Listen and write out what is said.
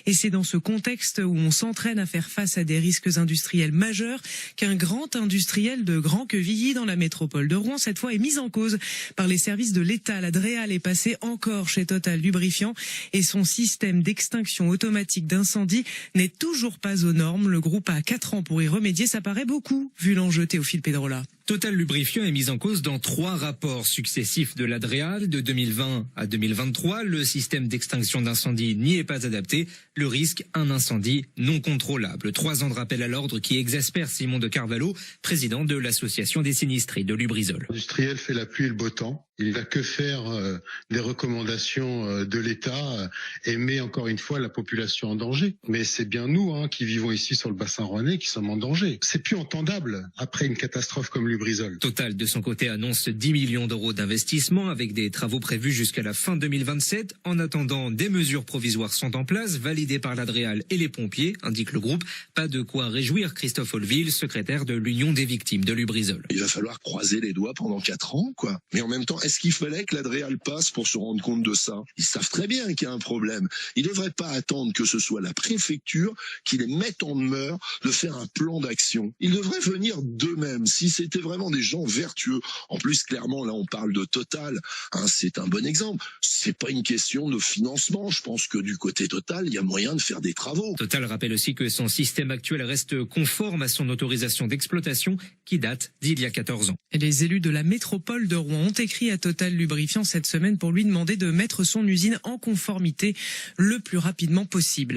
Et c'est dans ce contexte où on s'entraîne à faire face à des risques industriels majeurs qu'un grand industriel de Grand-Quevilly dans la métropole de Rouen, cette fois, est mis en cause par les services de l'État. La DREAL est passée encore chez Total Lubrifiant et son système d'extinction automatique d'incendie n'est toujours pas aux normes. Le groupe a 4 ans pour y remédier. Ça paraît beaucoup, vu l'enjeu. Théophile Pedrola. Total Lubrifiant est mis en cause dans 3 rapports successifs de la DREAL de 2020 à 2023. Le système d'extinction d'incendie n'y est pas adapté. Le risque, un incendie non contrôlable. 3 ans de rappel à l'ordre qui exaspèrent Simon de Carvalho, président de l'association des sinistrés de Lubrizol. L'industriel fait la pluie et le beau temps. Il n'a que faire des recommandations de l'État et met encore une fois la population en danger. Mais c'est bien nous qui vivons ici sur le bassin rouennais qui sommes en danger. C'est plus entendable après une catastrophe comme Lubrizol. Total, de son côté, annonce 10 millions d'euros d'investissement avec des travaux prévus jusqu'à la fin 2027. En attendant, des mesures provisoires sont en place, validées par la DREAL et les pompiers, indique le groupe. Pas de quoi réjouir Christophe Olville, secrétaire de l'Union des victimes de Lubrizol. Il va falloir croiser les doigts pendant 4 ans, quoi. Mais en même temps, est-ce qu'il fallait que la DREAL passe pour se rendre compte de ça? Ils savent très bien qu'il y a un problème. Ils ne devraient pas attendre que ce soit la préfecture qui les mette en demeure de faire un plan d'action. Ils devraient venir d'eux-mêmes, si c'était vraiment des gens vertueux. En plus, clairement, là, on parle de Total. C'est un bon exemple. C'est pas une question de financement. Je pense que du côté Total, il y a moyen de faire des travaux. Total rappelle aussi que son système actuel reste conforme à son autorisation d'exploitation qui date d'il y a 14 ans. Et les élus de la métropole de Rouen ont écrit à Total Lubrifiant cette semaine pour lui demander de mettre son usine en conformité le plus rapidement possible.